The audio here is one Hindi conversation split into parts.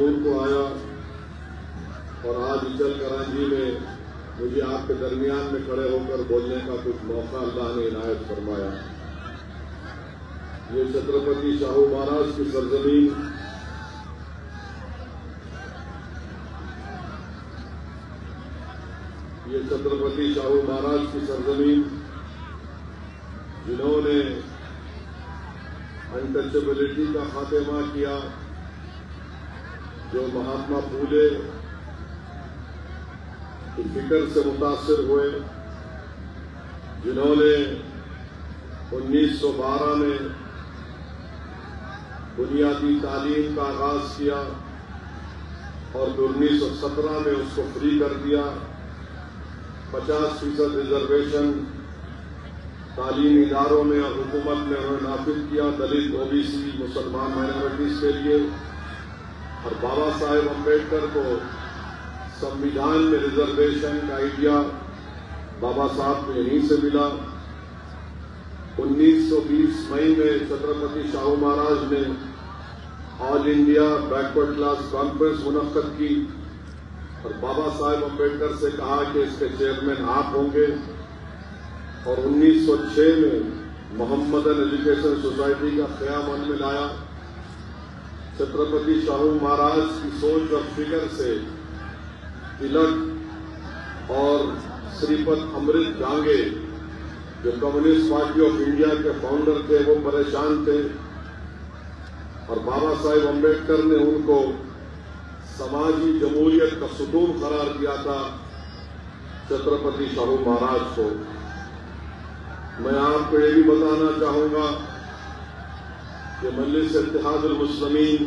मामूल को आया और आज इचल करांजी में मुझे आपके दरमियान में खड़े होकर बोलने का कुछ मौका अल्लाह ने इनायत फरमाया। ये छत्रपति शाहू महाराज की सरजमीन, ये छत्रपति शाहू महाराज की सरजमीन जिन्होंने अनटचेबिलिटी का खात्मा किया, जो महात्मा फूले की फिक्र से मुतासिर हुए, जिन्होंने 1912 में बुनियादी तालीम का आगाज किया और 1917 में उसको फ्री कर दिया। 50% रिजर्वेशन तालीमी इदारों में और हुकूमत में उन्होंने नाफिज किया दलित, ओबीसी, मुसलमान माइनॉरिटीज के लिए। और बाबा साहेब अम्बेडकर को संविधान में रिजर्वेशन का आइडिया बाबा साहब को यहीं से मिला। 1920 मई में छत्रपति शाहू महाराज ने all India backward class conference मुनक्कद की और बाबा साहेब अम्बेडकर से कहा कि इसके चेयरमैन आप होंगे। और 1906 में मोहम्मदन एजुकेशन सोसाइटी का क़याम अमल में लाया। छत्रपति शाहू महाराज की सोच और फिक्र से तिलक और श्रीपद अमृत डांगे, जो कम्युनिस्ट पार्टी ऑफ इंडिया के फाउंडर थे, वो परेशान थे और बाबा साहेब अम्बेडकर ने उनको समाजी जमहूरियत का सुतून करार दिया था छत्रपति शाहू महाराज को। मैं आपको ये भी बताना चाहूंगा कि मजलिस इत्तेहादुल मुस्लिमीन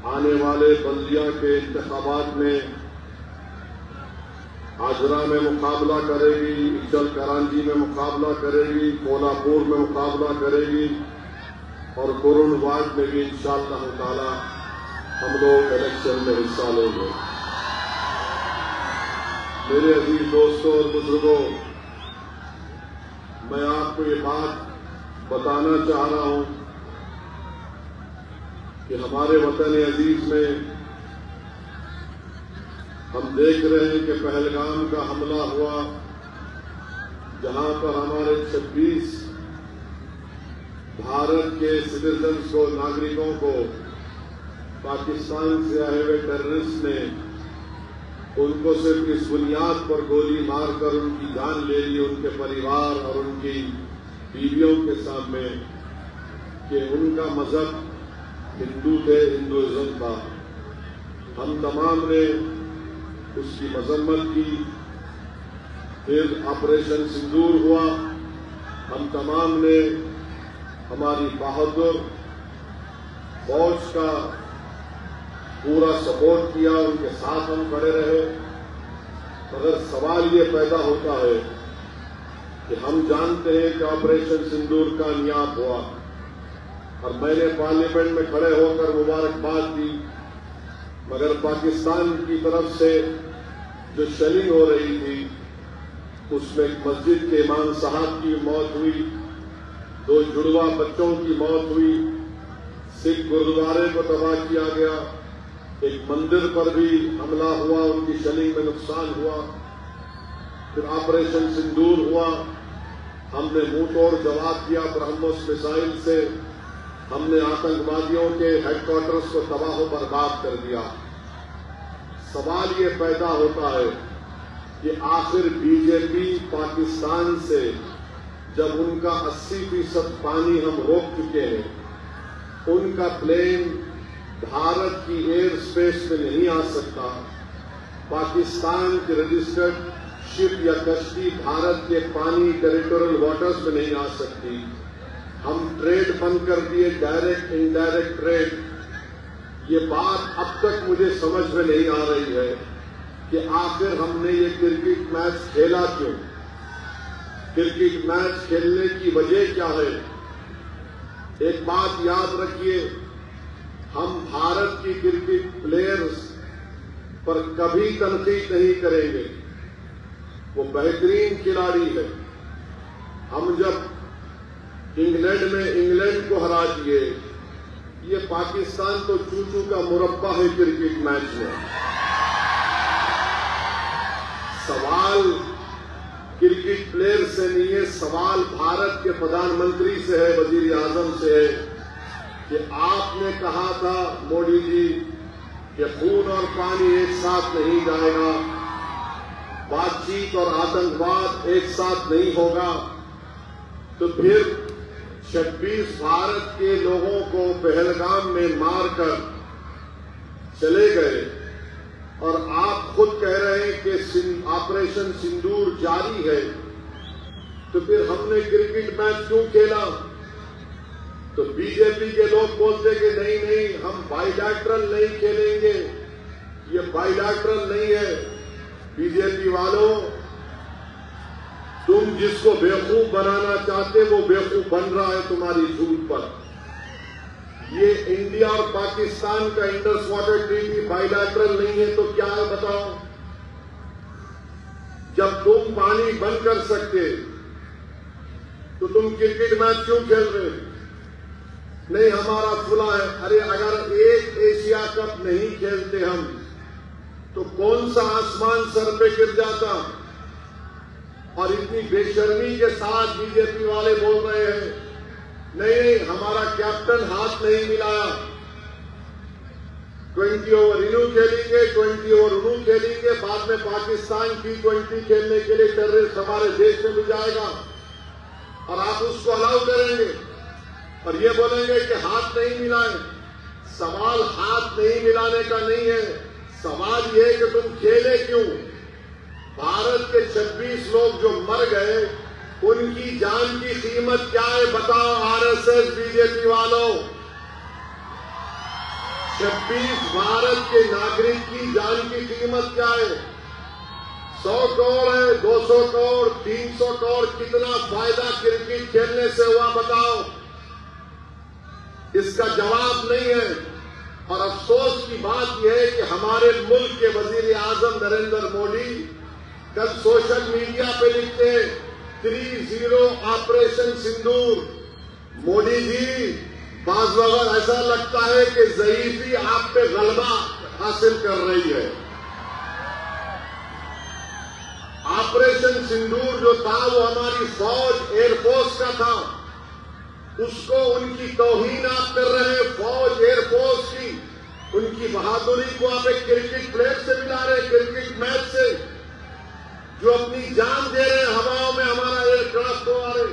आने वाले बल्दिया के इंतखाबात में आजरा में मुकाबला करेगी, इचल करांजी में मुकाबला करेगी, कोल्हापुर में मुकाबला करेगी और कुरुनवाड में भी इंशाअल्लाह ताला हम लोग इलेक्शन में हिस्सा लेंगे। मेरे अजीज दोस्तों और बुजुर्गों, मैं आपको ये बात बताना चाह रहा हूं कि हमारे वतन अजीज में हम देख रहे हैं कि पहलगाम का हमला हुआ, जहां पर हमारे 26 भारत के सिटीजन्स को, नागरिकों को पाकिस्तान से आए हुए टेररिस्ट ने उनको सिर्फ इस बुनियाद पर गोली मारकर उनकी जान ले ली, उनके परिवार और उनकी बीवियों के सामने, कि उनका मजहब हिंदू थे, हिंदुइज्म था। हम तमाम ने उसकी मजम्मत की। फिर ऑपरेशन सिंदूर हुआ, हम तमाम ने हमारी बहादुर फौज का पूरा सपोर्ट किया, उनके साथ हम खड़े रहे। मगर सवाल ये पैदा होता है कि हम जानते हैं कि ऑपरेशन सिंदूर कामयाब हुआ और मैंने पार्लियामेंट में खड़े होकर मुबारकबाद दी, मगर पाकिस्तान की तरफ से जो शेलिंग हो रही थी उसमें एक मस्जिद के इमाम साहब की मौत हुई, 2 जुड़वा बच्चों की मौत हुई, सिख गुरुद्वारे को तबाह किया गया, एक मंदिर पर भी हमला हुआ, उनकी शेलिंग में नुकसान हुआ। फिर ऑपरेशन सिंदूर हुआ, हमने मुंह तोड़ जवाब दिया ब्रह्मोस मिसाइल से, हमने आतंकवादियों के हेडक्वार्टर्स को तबाह बर्बाद कर दिया। सवाल ये पैदा होता है कि आखिर बीजेपी पाकिस्तान से जब उनका 80% पानी हम रोक चुके हैं, उनका प्लेन भारत की एयर स्पेस में नहीं आ सकता, पाकिस्तान की रजिस्टर्ड शिप या कश्ती भारत के पानी टेरिटोरियल वाटर्स में नहीं आ सकती। हम ट्रेड बंद कर दिए, डायरेक्ट इनडायरेक्ट ट्रेड। ये बात अब तक मुझे समझ में नहीं आ रही है कि आखिर हमने ये क्रिकेट मैच खेला क्यों, क्रिकेट मैच खेलने की वजह क्या है। एक बात याद रखिए, हम भारत की क्रिकेट प्लेयर्स पर कभी तनकीद नहीं करेंगे, वो बेहतरीन खिलाड़ी है। हम जब इंग्लैंड में इंग्लैंड को हरा दिए ये पाकिस्तान तो चूचू का मुरब्बा है क्रिकेट मैच में। सवाल क्रिकेट प्लेयर से नहीं है, सवाल भारत के प्रधानमंत्री से है, वजीर आजम से है कि आपने कहा था मोदी जी कि खून और पानी एक साथ नहीं जाएगा, बातचीत और आतंकवाद एक साथ नहीं होगा। तो फिर 26 भारत के लोगों को पहलगाम में मारकर चले गए और आप खुद कह रहे हैं कि ऑपरेशन सिंदूर जारी है। तो फिर हमने क्रिकेट मैच क्यों खेला? तो बीजेपी के लोग बोलते कि नहीं नहीं, हम बाइलैटरल नहीं खेलेंगे, ये बाइलैटरल नहीं है। बीजेपी वालों, तुम जिसको बेवकूफ बनाना चाहते वो बेवकूफ बन रहा है तुम्हारी झूठ पर। ये इंडिया और पाकिस्तान का इंडस वाटर ट्रीटी बाइलैटरल नहीं है तो क्या है बताओ? जब तुम पानी बंद कर सकते तो तुम क्रिकेट मैच क्यों खेल रहे हो? नहीं हमारा खुला है। अरे अगर एक एशिया कप नहीं खेलते हम तो कौन सा आसमान सर पे गिर जाता? और इतनी बेशर्मी के साथ बीजेपी वाले बोल रहे हैं नहीं हमारा कैप्टन हाथ नहीं मिलाया, 20 ओवर इनू खेलेंगे, 20 ओवर उनू खेलेंगे, बाद में पाकिस्तान T20 खेलने के लिए टेररिस्ट हमारे देश में भी जाएगा और आप उसको अलाउ करेंगे और ये बोलेंगे कि हाथ नहीं मिलाए। सवाल हाथ नहीं मिलाने का नहीं है, सवाल ये है कि तुम खेले क्यों? भारत के 26 लोग जो मर गए उनकी जान की कीमत क्या है बताओ आरएसएस बीजेपी वालों? 26 भारत के नागरिक की जान की कीमत क्या है? 100 करोड़ है, 200 करोड़, 300 करोड़, कितना फायदा क्रिकेट खेलने से हुआ बताओ? इसका जवाब नहीं है। और अफसोस की बात यह है कि हमारे मुल्क के वजीर आजम नरेंद्र मोदी कल सोशल मीडिया पे लिखते 3-0 ऑपरेशन सिंदूर। मोदी जी, बाज़ वक्त ऐसा लगता है कि ज़ईफ़ी आप पे गलबा हासिल कर रही है। ऑपरेशन सिंदूर जो था वो हमारी फौज एयरफोर्स का था, उसको उनकी तौहीन आप कर रहे हैं। फौज एयरफोर्स की उनकी बहादुरी को आप एक क्रिकेट प्लेयर से मिला रहे हैं, क्रिकेट मैच से, जो अपनी जान दे रहे हैं हवाओं में हमारा एयरक्राफ्ट उड़ा रहे,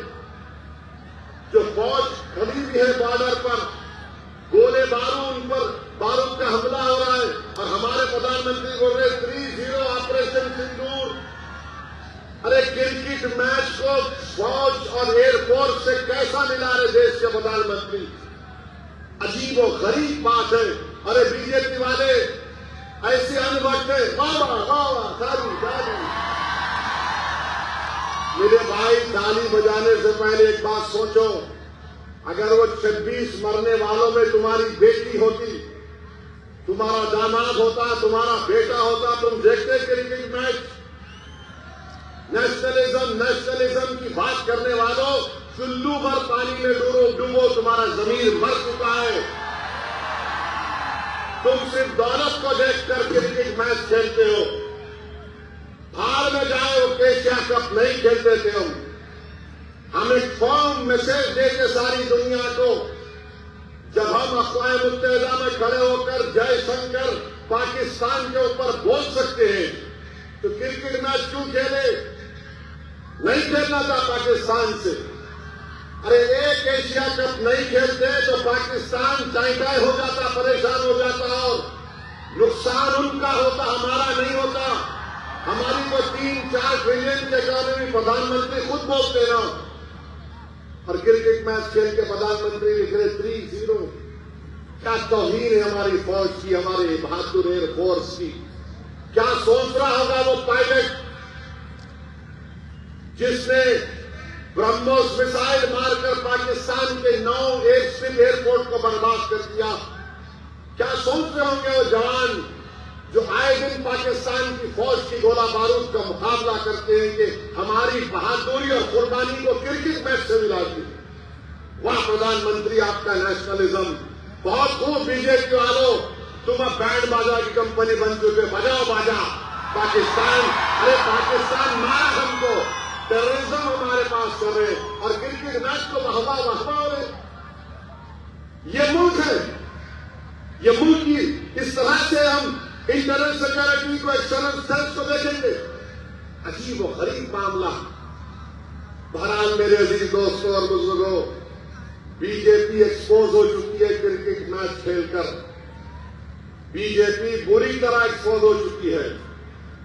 जो फौज खड़ी भी है बॉर्डर पर, गोले बारूद उन पर बारूद का हमला हो रहा है और हमारे प्रधानमंत्री बोल रहे 3-0 ऑपरेशन सिंदूर। अरे क्रिकेट मैच को फौज और एयरफोर्स से कैसा मिला रहे देश के प्रधानमंत्री? अजीब और गरीब बात है। अरे बीजेपी वाले ऐसे अनवक्त है, वाह वाह वाह, ताली ताली। मेरे भाई, ताली बजाने से पहले एक बात सोचो, अगर वो 26 मरने वालों में तुम्हारी बेटी होती, तुम्हारा दामाद होता, तुम्हारा बेटा होता, तुम देखते क्रिकेट मैच? नेशनलिज्म की बात करने वालों, चुल्लू भर पानी में डूबो, तुम्हारा जमीर मर चुका है। तुम सिर्फ दौलत को देखकर क्रिकेट मैच खेलते हो। बाहर में जाओ, एशिया कप नहीं खेलते थे हम एक फॉर्म मैसेज देते सारी दुनिया को। जब हम अक़वाम मुत्तहिदा में खड़े होकर जयशंकर पाकिस्तान के ऊपर बोल सकते हैं तो क्रिकेट मैच क्यों खेले? नहीं खेलना था पाकिस्तान से। अरे एक एशिया कप नहीं खेलते तो पाकिस्तान चाइटाई हो जाता, परेशान हो जाता और नुकसान उनका होता, हमारा नहीं होता। हमारी तो 3-4 ट्रिलियन की इकॉनमी प्रधानमंत्री खुद बोलते ना, और क्रिकेट मैच खेल के प्रधानमंत्री लिख रहे 3-0। क्या तौहीन है हमारी फौज की, हमारे बहादुर एयरफोर्स की। क्या सोच रहा होगा वो पायलट जिसने ब्रह्मोस मिसाइल मारकर पाकिस्तान के 9 एयरस्ट्रिप एयरपोर्ट को बर्बाद कर दिया? क्या सोच रहे होंगे वो जवान जो आए दिन पाकिस्तान की फौज की गोला बारूद का मुकाबला करते हैं कि हमारी बहादुरी और कुर्बानी को क्रिकेट मैच से मिलाती? वाह प्रधानमंत्री, आपका नेशनलिज्म, बहुत खूब बीजेपी वालों, तुम अब बैंड बाजा की कंपनी बन चुके, बजाओ बाजा। पाकिस्तान, अरे पाकिस्तान मारा हमको, टेररिज्म हमारे पास कर रहे और क्रिकेट मैच को बहवा रहे। ये मुल्क है, ये मुल्क की इस तरह से हम इंटरनल सिक्योरिटी को, एक्सटर्नल सेल्स को देखेंगे। अजीब व गरीब मामला। बहरहाल मेरे अजीज दोस्तों और बुजुर्गों, बीजेपी एक्सपोज हो चुकी है क्रिकेट मैच खेलकर। बीजेपी बुरी तरह एक्सपोज हो चुकी है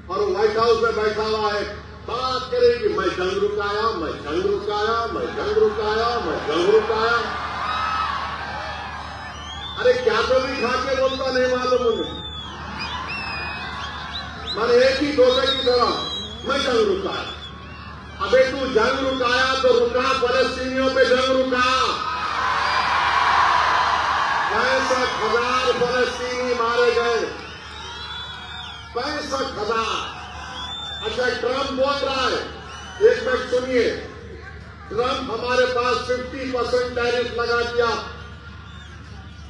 और व्हाइट हाउस में बैठा हुआ है, बात करेगी मैं जंग रुकाया, मैं जंग रुकाया, मैं जंग रुकाया, मैं जंग रुकाया। अरे क्या तो भी खा के बोलता नहीं मालूम मुझे। मैंने एक ही डोजे की तरह मैं जंग रुकाया। अबे तू जंग रुकाया तो रुका, फलस्तीनियों पे जंग रुका। 65,000 फलस्तीनी मारे गए, 65,000। अच्छा, ट्रंप बोल रहा है, एक मिनट सुनिए। ट्रंप हमारे पास 50% टैरिफ लगा दिया।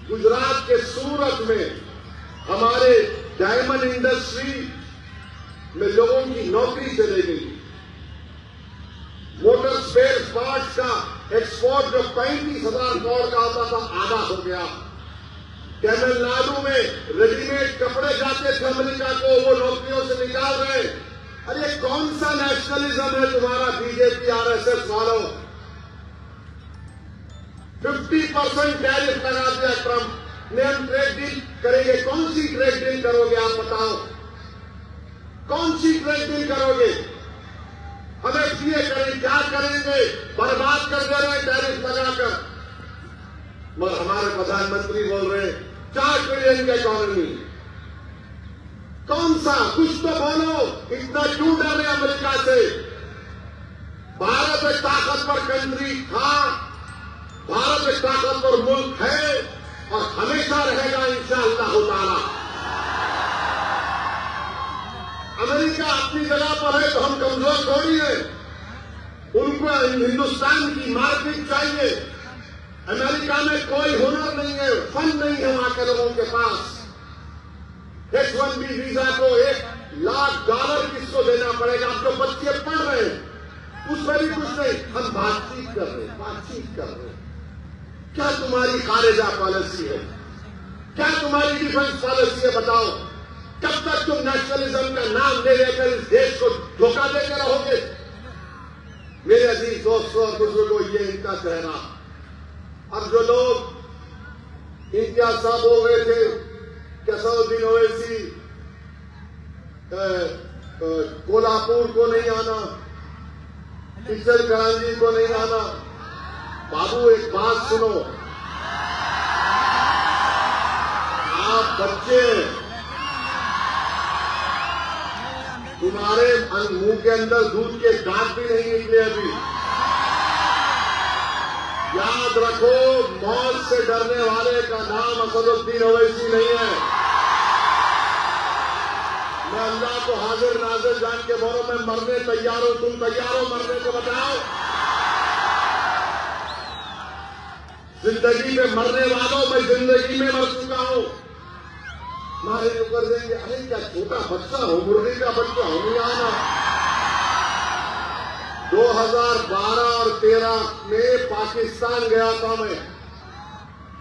गुजरात के सूरत में हमारे डायमंड इंडस्ट्री में लोगों की नौकरी चले गई। मोटर स्पेयर पार्ट्स का एक्सपोर्ट जो 35,000 करोड़ का आता था, आधा हो गया। तमिलनाडु में रेडीमेड कपड़े जाते थे अमेरिका को, वो नौकरियों से निकाल रहे। अरे कौन सा नेशनलिज्म है तुम्हारा बीजेपी आरएसएस वालों? 50% टैरिफ लगा दिया ट्रंप ने। हम ट्रेड डील करेंगे, कौन सी ट्रेड डील करोगे आप बताओ? कौन सी ट्रेड डील करोगे? हमें ये करें, क्या करेंगे? बर्बाद कर दे रहे हैं टैरिफ लगाकर। मगर हमारे प्रधानमंत्री बोल रहे हैं 4 ट्रिलियन की इकोनॉमी। कौन सा? कुछ तो बोलो, इतना क्यों डर रहे अमेरिका से? भारत एक ताकतवर कंट्री था, भारत एक ताकतवर मुल्क है और हमेशा रहेगा इंशाअल्लाह ताला। अमेरिका अपनी जगह पर है तो हम कमजोर थोड़ी है। उनको हिंदुस्तान की मार्केट चाहिए। अमेरिका में कोई हुनर नहीं है, फन नहीं है वहां के लोगों के पास। H-1B वीजा को $1,00,000 किसको देना पड़ेगा? आप जो बच्चे पढ़ रहे हैं उसमें भी कुछ नहीं। हम बातचीत कर रहे हैं, बातचीत कर रहे हैं। क्या तुम्हारी खारिजा पॉलिसी है? क्या तुम्हारी डिफेंस पॉलिसी है? बताओ। कब तक तुम नेशनलिज्म का नाम ले लेकर इस देश को धोखा देते रहोगे? मेरे अजीज दोस्तों और बुजुर्गों, ये इनका चेहरा। अब जो लोग इम्तियाज साहब हो गए थे कि असदुद्दीन ओवैसी कोल्हापुर को नहीं आना, पिक्चर करांजी को नहीं आना। बाबू एक बात सुनो, आप बच्चे, तुम्हारे मुंह के अंदर दूध के दांत भी नहीं निकले अभी। याद रखो, मौत से डरने वाले का नाम असदुद्दीन ओवैसी नहीं है। मैं अल्लाह को हाजिर नाजिर जान के बोलो, मैं मरने तैयार हूं। तुम तैयार हो मरने को? बताओ। जिंदगी में मरने वालों, मैं जिंदगी में मर चुका हूं। मारे ऊपर देंगे, अरे क्या छोटा बच्चा हो, मुर्गी का बच्चा हो, नहीं आना। 2012 और 13 में पाकिस्तान गया था मैं।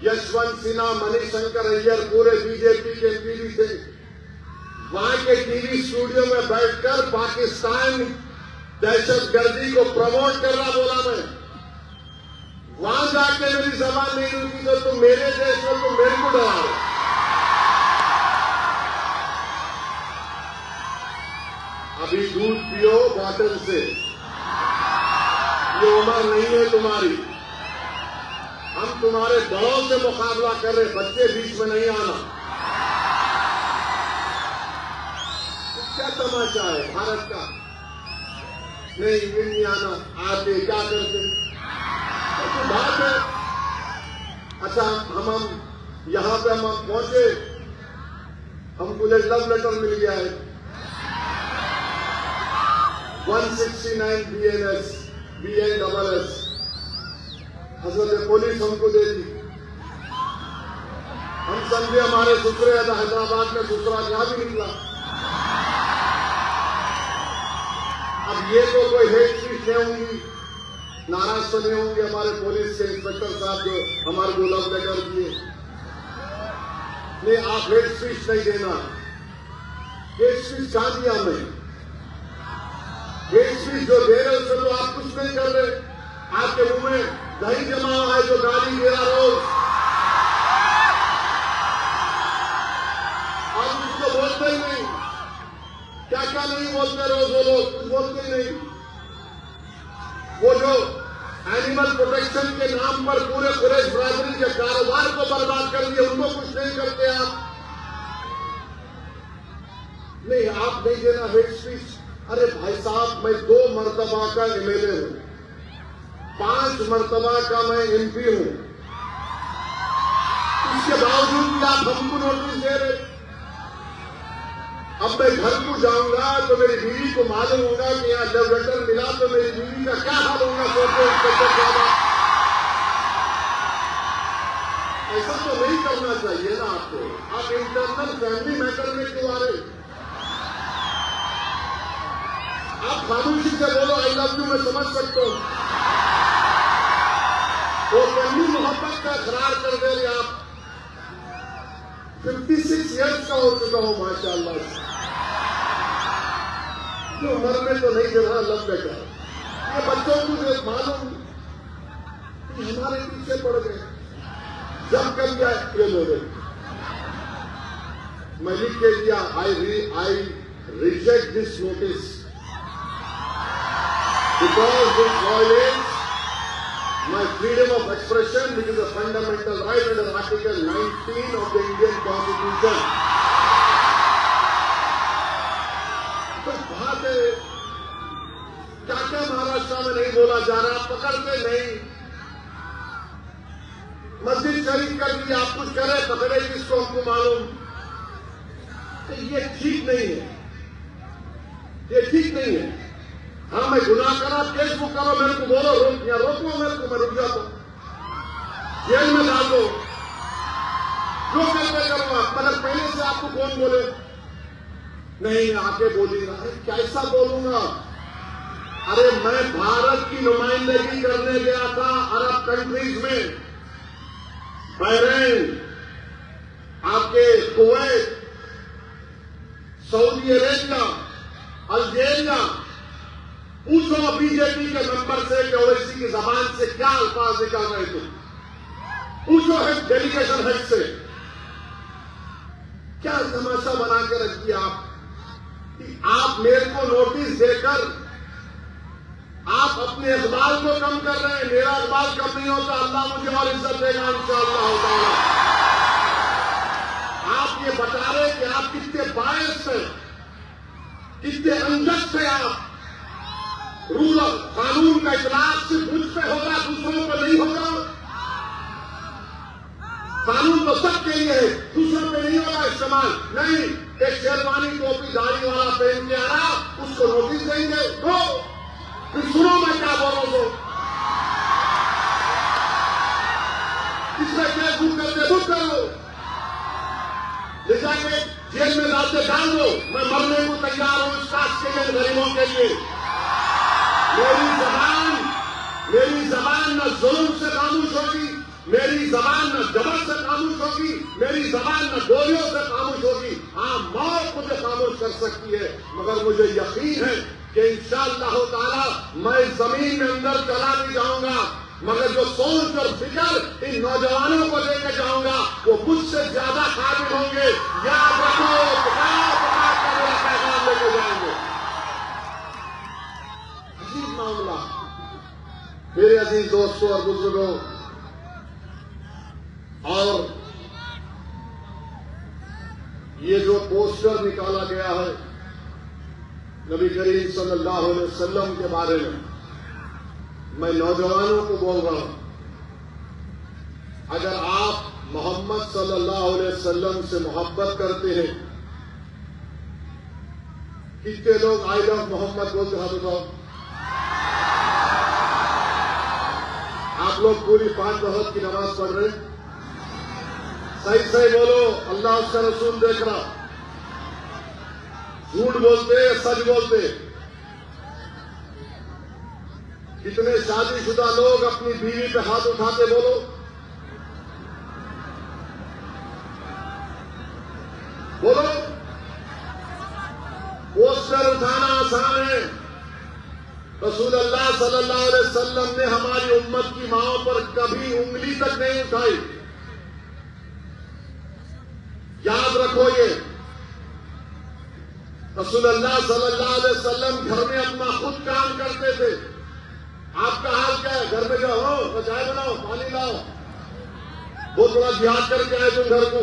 यशवंत सिन्हा, मणिशंकर अय्यर, पूरे बीजेपी के एमपी थे। वहां के टीवी स्टूडियो में बैठकर पाकिस्तान दहशतगर्दी को प्रमोट कर रहा बोला मैं। वहां जाके मेरी जबान नहीं रुकी तो तुम मेरे देश में तुम मेरे को डराओ। अभी दूध पियो बॉटल से, ये उम्र नहीं है तुम्हारी। हम तुम्हारे दड़ों से मुकाबला कर रहे, बच्चे बीच में नहीं आना। क्या तमाशा है भारत का? नहीं आना, आते क्या करते? तो बात है। अच्छा, हम यहां पे हम पहुंचे, हमको एक लव लेटर मिल गया है 169 BNSS। हजरत पुलिस हमको दे दी। हम समझे हमारे ससुरे हैदराबाद में ससुराल यहां भी निकला। अब ये तो कोई हेट स्पीच नहीं होंगी, नाराज तो नहीं होंगे हमारे पुलिस के इंस्पेक्टर साहब जो हमारे को लव लेटर दिए। नहीं, आप हेट स्पीच नहीं देना। हेट स्पीच कहां दिया हमने? हेट स्पीच जो दे रहे उससे तो आप कुछ नहीं कर रहे। आपके मुंह में दही जमा हुआ है जो गाली दे रहा रोज, और उसको बोलते ही नहीं। क्या क्या नहीं बोलते रोज वो लोग, कुछ बोलते ही नहीं। वो जो एनिमल प्रोटेक्शन के नाम पर पूरे कुरैश बरादरी के कारोबार को बर्बाद कर दिए, उनको कुछ नहीं करते आप। नहीं, आप नहीं देना हेट स्पीच। अरे भाई साहब, मैं 2 मरतबा का एमएलए हूं, 5 मरतबा का मैं एमपी हूं, इसके बावजूद भी आप हमको नोटिस दे रहे। अब मैं घर को जाऊंगा तो मेरी बीवी को मालूम होगा कि यहाँ जब लेटर मिला तो मेरी बीवी का क्या हाल होगा। ऐसा तो नहीं करना चाहिए ना आपको। आप इंटरनल फैमिली मैटर में क्यों आ रहे? आप खामोशी से बोलो आई लव यू, मैं समझ सकता हूं। वो फैमिली मोहब्बत का इकरार कर दे रहे आप। 56 ईयर्स का हो चुका हूं माशाअल्लाह। जो उम्र में तो नहीं देना लव लेटर। ये बच्चों को जो मालूम कि हमारे पीछे पड़ गए, जब कर दिया ये लोग। मैं लिख के दिया I reject this notice because this violates my freedom of expression, which is a fundamental right under Article 19 of the Indian Constitution. तो बात है, क्या क्या महाराष्ट्र में नहीं बोला जा रहा, पकड़ते नहीं। मस्जिद शरीफ कर दी, आप कुछ करे पकड़े किसको हमको मालूम। तो ये ठीक नहीं है, ये ठीक नहीं है। हाँ, मैं गुनाह करा, केस बुक करो, मेरे को बोलो, रोको मेरे को, मैं रुक जाता हूं, जेल में डाल दो, जो करते करो आप। मगर पहले से आपको कौन बोले नहीं आके बोलिएगा। अरे कैसा बोलूंगा? अरे मैं भारत की नुमाइंदगी करने गया था अरब कंट्रीज में, बहरीन, आपके कुवैत, सऊदी अरेबिया, अल्जीरिया। पूछो बीजेपी के मेंबर से कि ओवैसी की जबान से क्या अल्फाज निकल रहे थे। पूछो हेड डेलीगेशन हेड से क्या तमाशा बना के रख दिया आप कि आप मेरे को नोटिस देकर आप अपने इकबाल को कम कर रहे हैं। मेरा इकबाल कम नहीं होता, अल्लाह मुझे और इज्जत देगा इंशाअल्लाह ताला। आप ये बता रहे कि आप कितने बायस हैं, कितने अनजस्ट हैं। आप रूल और कानून का इखलाफ सिर्फ मुझ पे होगा, दूसरों पर नहीं होगा। कानून तो सबके लिए है, दूसरों पे नहीं होगा इस्तेमाल। नहीं, एक शेरवानी टोपी दाढ़ी वाला पहन के आ रहा, उसको नोटिस देंगे तो फिर सुनो मैं क्या बोल रहा हूं। इसमें केस बुक करते बुक करो, ले जाके जेल में डालते डाल दो। मैं मरने को तैयार हूं इस कास्ट के लिए, गरीबों के लिए। मेरी जबान न जुल्म से खामोश होगी, मेरी जबान न जबर से खामोश होगी, मेरी जबान न गोलियों से खामोश होगी। हाँ, मौत मुझे खामोश कर सकती है, मगर मुझे यकीन है कि इंशाअल्लाह ताला मैं जमीन में अंदर चला नहीं जाऊंगा, मगर जो सोच और फिक्र इन नौजवानों को लेकर जाऊंगा वो मुझसे ज्यादा काबिल होंगे। याद रखो, पुकार कर मेरा पैगाम लेके जाएंगे। अजीब मामला। मेरे अजीज दोस्तों और बुजुर्गों, और ये जो पोस्टर निकाला गया है नबी करीम सल्लल्लाहु अलैहि वसल्लम के बारे में, मैं नौजवानों को बोल रहा हूं, अगर आप मोहम्मद सल्लल्लाहु अलैहि वसल्लम से मोहब्बत करते हैं, कितने लोग आई लव मोहम्मद बोलते हैं बताओ? आप लोग पूरी 5 वक्त की नमाज पढ़ रहे हैं, सही सही बोलो, अल्लाह उसका रसूल देख रहा। झूठ बोलते सच बोलते। कितने शादीशुदा लोग अपनी बीवी पे हाथ उठाते, बोलो। बोलो। पोस्टर उठाना आसान है। रसूल अल्लाह सल्लल्लाहु अलैहि वसल्लम ने हमारी उम्मत की मांओं पर कभी उंगली तक नहीं उठाई। याद रखो ये। रसूल अल्लाह सल्लल्लाहु अलैहि वसल्लम घर में अपना खुद काम करते थे। आपका हाल क्या है? घर में जाओ, तो चाय बनाओ, पानी लाओ, बहुत बड़ा जिहाद करके आए तुम घर को।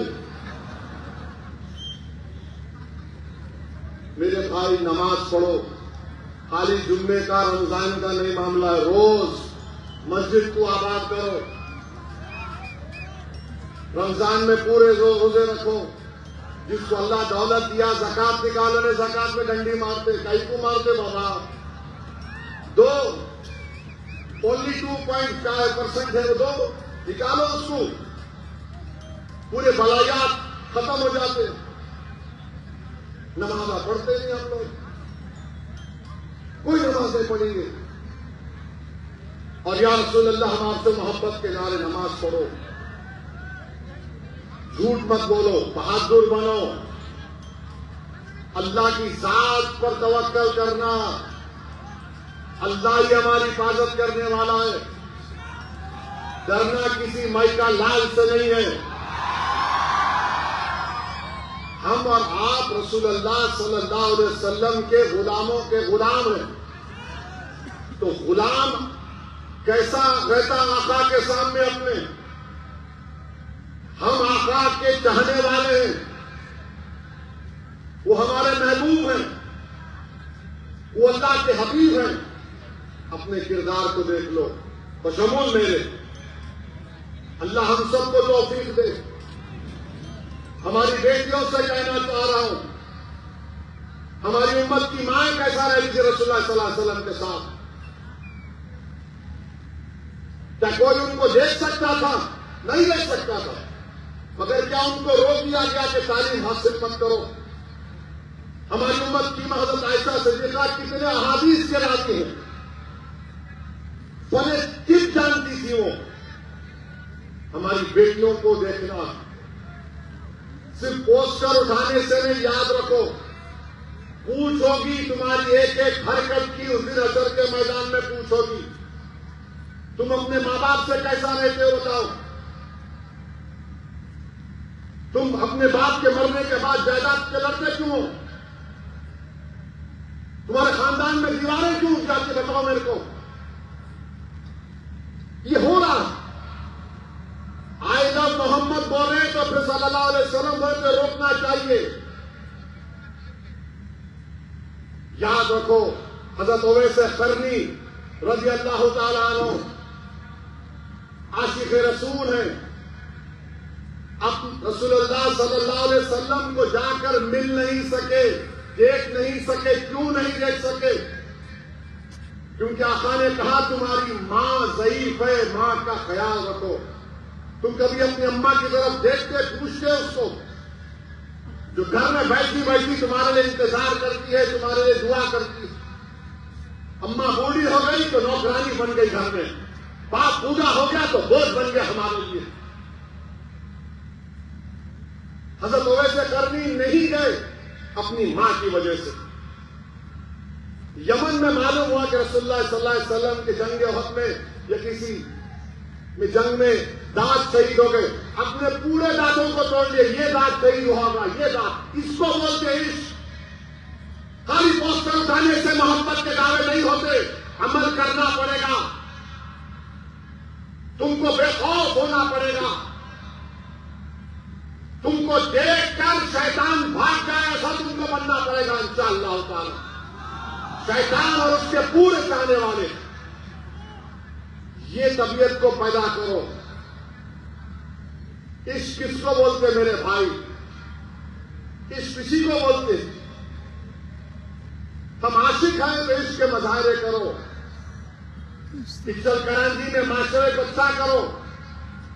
मेरे भाई, नमाज पढ़ो। खाली जुम्मे का रमजान का नहीं मामला है, रोज मस्जिद को आबाद करो। रमजान में पूरे रोजे रखो। जिसको अल्लाह दौलत दिया, ज़कात निकालो ने, ज़कात में डंडी मारते, कई को मारते बाबा। दो ओनली 2.5% है, वो दो निकालो उसको, पूरे बलायात खत्म हो जाते। नमाज़ा पढ़ते नहीं हम लोग, कोई नमाज नहीं पढ़ेंगे। और या रसूल अल्लाह, हम आपसे मोहब्बत के नारे नमाज पढ़ो। झूठ मत बोलो, बहादुर बनो। अल्लाह की जात पर तवक्कल करना। अल्लाह ही हमारी हिफाजत करने वाला है। डरना किसी माई का लाल से नहीं है। हम और आप रसूल अल्लाह सल्लल्लाहु अलैहि वसल्लम के गुलामों के गुलाम हैं। तो गुलाम कैसा रहता आका के सामने अपने? हम आका के चाहने वाले हैं, वो हमारे महबूब हैं, वो अल्लाह के हबीब हैं। अपने किरदार को देख लो। बशमूल मेरे, अल्लाह हम सबको तौफीक दे। हमारी बेटियों से कहना चाह रहा हूं, हमारी उम्मत की मां कैसा रही थी रसूलुल्लाह सल्लल्लाहु अलैहि वसल्लम के साथ? क्या कोई उनको देख सकता था? नहीं देख सकता था। मगर क्या उनको रोक दिया गया कि तालीम हासिल मत करो? हमारी उम्मत की हज़रत आयशा सिद्दीक़ा कितने अहादीस के रावी हैं, बने किस जानती थी वो। हमारी बेटियों को देखना सिर्फ पोस्टर उठाने से नहीं, याद रखो। पूछोगी तुम्हारी एक एक हरकत की उस दिन असर के मैदान में पूछोगी। तुम अपने मां बाप से कैसा रहते हो बताओ? तुम अपने बाप के मरने के बाद जायदाद के लड़ते क्यों हो? तुम्हारे खानदान में दीवारें क्यों उठ जाती, बताओ मेरे को। ये हो रहा है। आई लव मोहम्मद बोल रहे तो फिर सल्लल्लाहु अलैहि वसल्लम बोले तो रोकना चाहिए। याद रखो, हज़रत उवैस क़रनी रज़ी अल्लाह तआला अन्हु आशिक़ रसूल हैं। अब रसूलुल्लाह सल्लल्लाहु अलैहि वसल्लम को जाकर मिल नहीं सके, देख नहीं सके। क्यों नहीं देख सके? क्योंकि आका ने कहा तुम्हारी मां ज़ईफ है, मां का ख्याल रखो। तुम कभी अपनी अम्मा की तरफ देखते, पूछते उसको, जो घर में बैठी बैठी तुम्हारे लिए इंतजार करती है, तुम्हारे लिए दुआ करती है। अम्मा बूढ़ी हो गई तो नौकरानी बन गई घर में, बाप पूजा हो गया तो बोझ बन गया हमारे लिए। हज़रत उवैस क़रनी नहीं गए अपनी मां की वजह से। यमन में मालूम हुआ कि रसूलुल्लाह सल्लल्लाहु अलैहि वसल्लम की जंग उहद में या किसी में जंग में दांत शहीद हो गए। अपने पूरे दांतों को तोड़ लिए, ये दांत शहीद होगा, ये दांत। इसको बोलते इश्क। खाली पोस्टर उठाने से मोहब्बत के दावे नहीं होते, अमल करना पड़ेगा। तुमको बेखौफ होना पड़ेगा। तुमको देखकर शैतान भाग जाए ऐसा तुमको बनना पड़ेगा इंशाअल्लाह ताला। शैतान और उसके पूरे चाहने वाले, ये तबीयत को पैदा करो। इश्क किसको बोलते मेरे भाई? इश्क किसी को बोलते? हम आशिक हैं तो इश्क के मजाहरे करो। इज्जत करांजी में माशरे को अच्छा करो।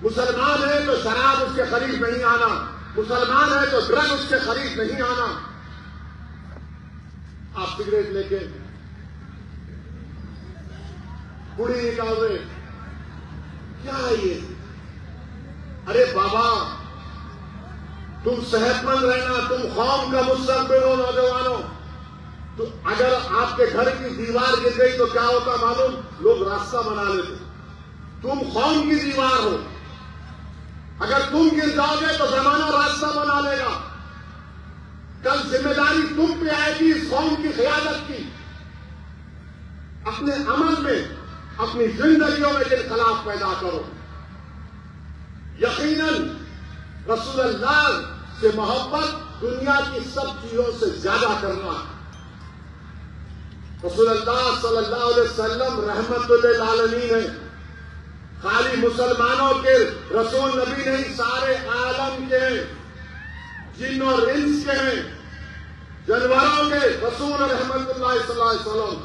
मुसलमान है तो शराब उसके करीब नहीं आना, मुसलमान है तो ड्रग उसके करीब नहीं आना। आप सिगरेट लेके पुड़ी निकाल रहे, क्या है ये? अरे बाबा, तुम सेहतमंद रहना, तुम कौम का मुस्तकबिल हो नौजवानों। तो अगर आपके घर की दीवार गिर गई तो क्या होता मालूम? लोग रास्ता बना लेते। तुम कौम की दीवार हो, अगर तुम गिर जाओगे तो जमाना रास्ता बना लेगा। कल जिम्मेदारी तुम पे आएगी इस कौम की क़यादत की। अपने अमल में, अपनी जिंदगियों में इख्तिलाफ पैदा करो। यकीनन रसूलुल्लाह से मोहब्बत दुनिया की सब चीजों से ज्यादा करना है। रसूलुल्लाह सल्लल्लाहु अलैहि वसल्लम रहमतुल्लिल आलमीन है। खाली मुसलमानों के रसूल नबी नहीं, सारे आलम के, जिन और इंस के हैं, जानवरों के रसूल रहमतुल्लाह सल्लल्लाहु अलैहि वसल्लम।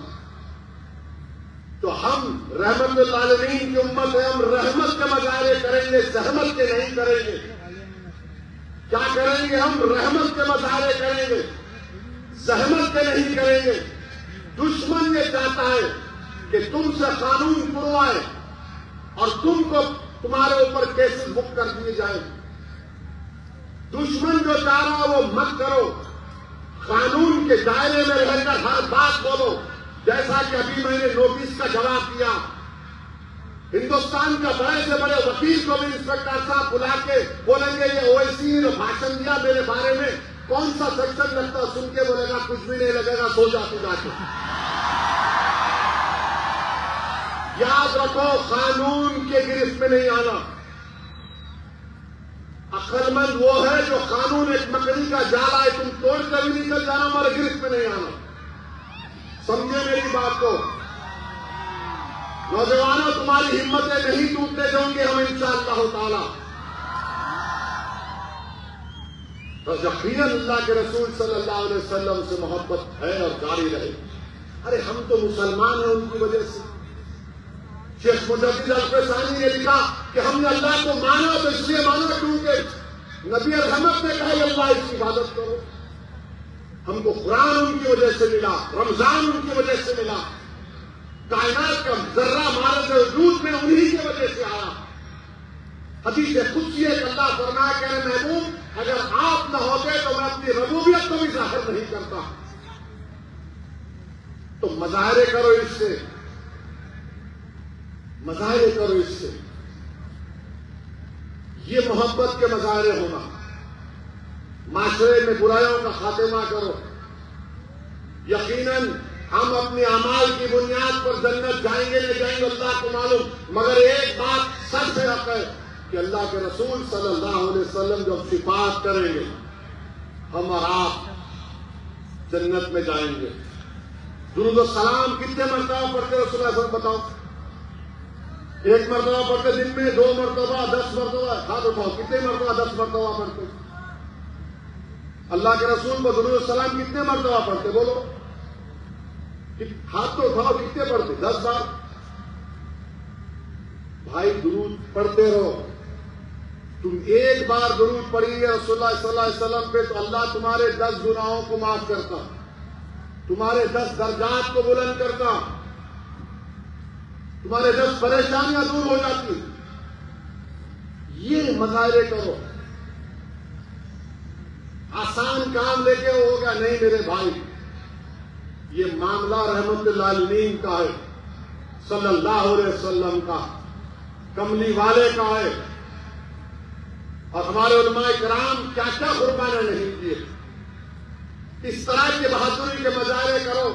तो हम रहमतुल्लिल आलमीन की उम्मत है, हम रहमत के मजारे करेंगे, सहमत के नहीं करेंगे। क्या करेंगे? हम रहमत के मजारे करेंगे, सहमत के नहीं करेंगे। दुश्मन ये चाहता है कि तुमसे कानून पुरवाए और तुमको तुम्हारे ऊपर केसेस बुक कर दिए जाए। दुश्मन जो चाह रहा है वो मत करो, कानून के दायरे में रहकर हर बात बोलो। जैसा कि अभी मैंने नोटिस का जवाब दिया, हिंदुस्तान का बड़े से बड़े वकील को भी इंस्पेक्टर साहब बुला के बोलेंगे ये ओवैसी ने भाषण दिया मेरे बारे में, कौन सा सेक्शन लगता, सुन के बोलेगा कुछ भी नहीं लगेगा, सो जा तू जाके। याद रखो, कानून के गिरफ्त में नहीं आना। अक्लमंद वो है जो कानून एक मकड़ी का जाला है, तुम तोड़ कर भी निकल जाना, हमारे गिरफ्त में नहीं आना। समझे मेरी बात को? नौजवानों, तुम्हारी हिम्मतें नहीं टूटने देंगे हम इंशाअल्लाह ताला। तो यकीनन अल्लाह के रसूल सल्लल्लाहु अलैहि वसल्लम से मोहब्बत है और जारी रहे। अरे हम तो मुसलमान हैं उनकी वजह से। शेख मुजद्दिद अल-फ़सानी ने लिखा कि हमने अल्लाह को माना तो इसलिए माना क्योंकि नबी रहमत ने कहा अल्लाह की इबादत करो। हमको कुरान उनकी वजह से मिला, रमजान उनकी वजह से मिला, कायनात का जर्रा मारद वजूद में उन्हीं की वजह से आया। हदीस खुदसी है, अल्लाह फरमाया कह रहे महबूब, अगर आप न होते तो मैं अपनी रबूबियत को भी जाहिर नहीं करता। तो मजाहरे करो इससे, मजाहरे करो इससे। ये मोहब्बत के मजाहरे होना। माशरे में बुराइयों का खात्मा करो। यकीनन हम अपने अमाल की बुनियाद पर जन्नत जाएंगे नहीं जाएंगे अल्लाह को मालूम, मगर एक बात सच से हक है कि अल्लाह के रसूल सल्लल्लाहु अलैहि वसल्लम जब सिफात करेंगे, हम और आप जन्नत में जाएंगे। दुरूद और सलाम कितने मरतबा पढ़ते हो रसूलुल्लाह सल्लल्लाहु अलैहि वसल्लम बताओ? एक मरतबा पढ़ते दिन में, 2 मरतबा, 10 मरतबा? हाथ उठाओ, कितने मरतबा 10 मरतबा पढ़ते? अल्लाह के रसूल पर दुरूद और सलाम कितने मरतबा पढ़ते बोलो? हाथ तो उठाओ, कितने पढ़ते? 10 बार। भाई दुरूद पढ़ते रहो। तुम एक बार दुरूद पढ़िए रसूलुल्लाह सल्लल्लाहु अलैहि वसल्लम पे तो अल्लाह तुम्हारे 10 गुनाहों को माफ करता, तुम्हारे 10 दर्जात को बुलंद करता, तुम्हारे 10 परेशानियां दूर हो जाती। ये मजाहरे करो। आसान काम लेके होगा नहीं मेरे भाई, ये मामला रहमतुल्लाह अलैहि का है, सल्लल्लाहु अलैहि वसल्लम का, कमली वाले का है। और हमारे उलमाए किराम क्या क्या कुर्बानियां नहीं किए। इस तरह की बहादुरी के मजाहरे करो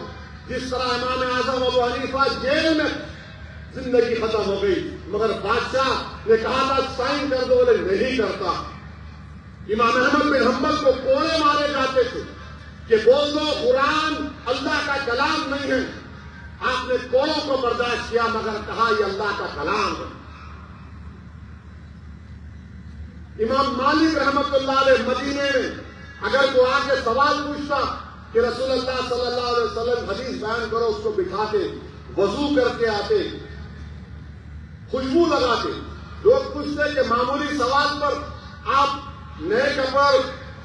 जिस तरह इमाम आजम अबू हनीफा जेल में जिंदगी खत्म हो गई, मगर बादशाह ने कहा था साइन कर दो, बोले नहीं करता। इमाम अहमद बिन हम्बल को कोड़े मारे जाते थे कि बोल दो कुरान अल्लाह का कलाम नहीं है। आपने कोड़ों को बर्दाश्त किया मगर कहा यह अल्लाह का कलाम है। इमाम मालिक रहमतुल्लाह अलैह मदीने में अगर वो आके सवाल पूछता कि रसूलुल्लाह सल्लल्लाहु अलैहि वसल्लम हदीस बयान करो, उसको बिठाते, वजू करके आते, खुशबू लगाते, लोग पूछते कि मामूली सवाल पर आप नए कपड़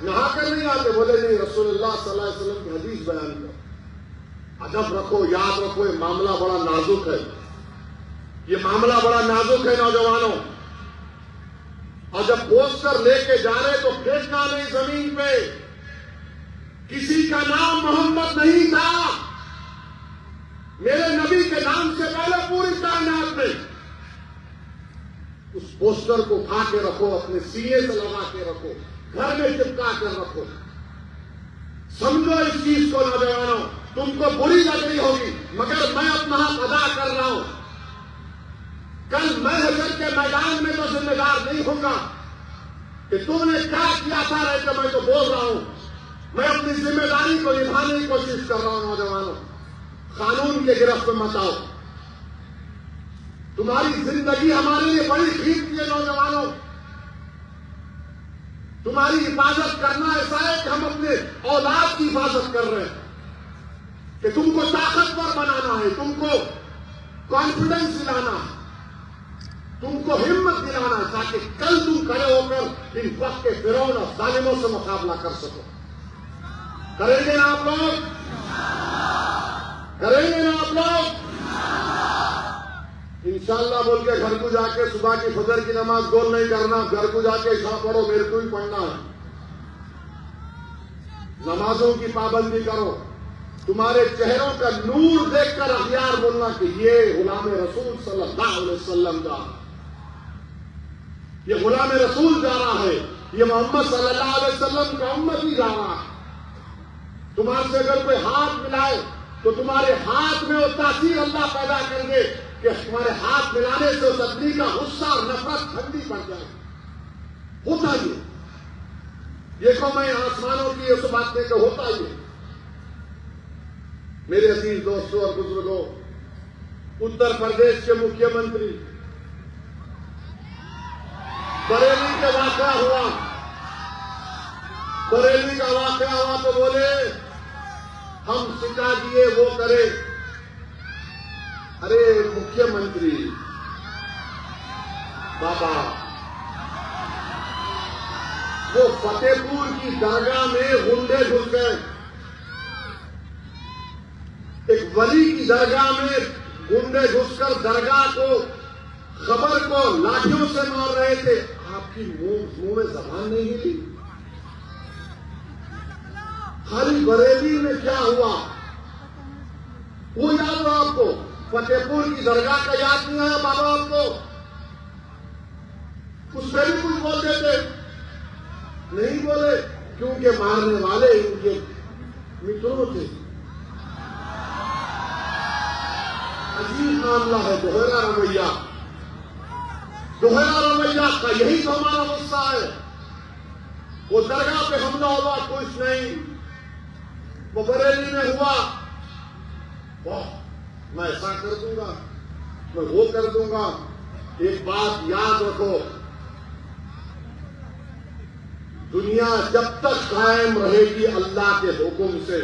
नहाकर नहीं आते? बोले नहीं, रसूलुल्लाह सल्लल्लाहु अलैहि वसल्लम की हदीस बयान करो। अदब रखो, याद रखो, ये मामला बड़ा नाजुक है, ये मामला बड़ा नाजुक है नौजवानों। और जब पोस्टर लेके जा रहे तो फेंकना नहीं जमीन पे। किसी का नाम मोहम्मद नहीं था, मेरे नबी के नाम से पहले पूरी कायनात में। उस पोस्टर को उठा के रखो, अपने सीने से लगा के रखो, घर में चिपका कर रखो। समझो इस चीज को नौजवानों, तुमको बुरी लग रही होगी मगर मैं अपना हक अदा कर रहा हूं। कल मैं हशर के मैदान में तो जिम्मेदार नहीं होगा कि तुमने क्या किया था, रहे तो मैं तो बोल रहा हूं। मैं अपनी जिम्मेदारी को निभाने की कोशिश कर रहा हूं। नौजवानों, कानून के गिरफ्त में मत आओ। तुम्हारी जिंदगी हमारे लिए बड़ी कीमती है नौजवानों। तुम्हारी हिफाजत करना ऐसा है कि हम अपने औलाद की हिफाजत कर रहे हैं, कि तुमको ताकतवर बनाना है, तुमको कॉन्फिडेंस दिलाना है, तुमको हिम्मत दिलाना है, ताकि कल तुम खड़े होकर इन वक्त के फिरौन और जालिमों से मुकाबला कर सको। करेंगे ना आप लोग? करेंगे ना आप लोग? इंशाअल्लाह बोल के घर को जाके सुबह की फजर की नमाज गोल नहीं करना। घर को जाके इशा पढ़ो, मेरे को ही पढ़ना है। नमाजों की पाबंदी करो। तुम्हारे चेहरों का नूर देखकर अखियार बोलना कि ये गुलाम रसूल सल्लल्लाहु अलैहि वसल्लम जा, ये गुलाम रसूल जा रहा है, ये मोहम्मद सल्लल्लाहु अलैहि वसल्लम का उम्मती जा रहा है। तुम्हारे से अगर कोई हाथ मिलाए तो तुम्हारे हाथ में वो तासीर अल्लाह पैदा करेंगे कि तुम्हारे हाथ मिलाने से उस आदमी का गुस्सा और नफरत ठंडी पड़ जाए। होता ये, देखो मैं आसमानों की उस बात में तो होता ये। मेरे अजीज दोस्तों और बुजुर्गों, उत्तर प्रदेश के मुख्यमंत्री बरेली का वाकया हुआ, बरेली का वाकया हुआ तो बोले हम सिखा दिए वो करे। अरे मुख्यमंत्री बाबा, वो फतेहपुर की दरगाह में गुंडे घुस गए। एक वली की दरगाह में गुंडे घुसकर दरगाह को, खबर को लाठियों से मार रहे थे। आपकी मुंह में जबान नहीं हिली? खाली बरेली में क्या हुआ वो याद हो आपको? फतेहपुर की दरगाह का याद नहीं आया बाबा आपको? उसमें भी कुछ बोल देते, नहीं बोले क्योंकि मारने वाले इनके मित्रों थे। अजीब मामला है, दोहरा रवैया। दोहरा रवैया का यही तो हमारा गुस्सा है। वो दरगाह पे हमला हुआ, कुछ नहीं। वो बरेली में हुआ, वाह मैं ऐसा कर दूंगा, मैं वो कर दूंगा। एक बात याद रखो, दुनिया जब तक कायम रहेगी अल्लाह के हुक्म से,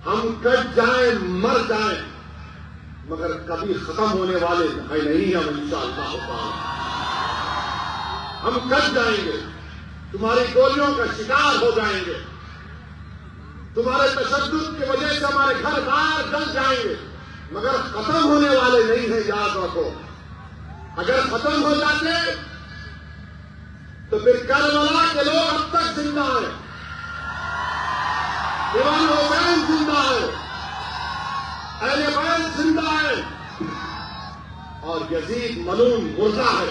हम कट जाएं मर जाएं मगर कभी खत्म होने वाले नहीं हम इंशाअल्लाह ताला। हम कट जाएंगे, तुम्हारी गोलियों का शिकार हो जाएंगे, तुम्हारे तशद्दुद की वजह से हमारे घर बार जल जाएंगे मगर खत्म होने वाले नहीं है, याद रखो। अगर खत्म हो जाते तो फिर करबला के लोग अब तक जिंदा हैं, इमाम हुसैन जिंदा है, अहले बैत जिंदा है और यजीद मलून मुर्दा है।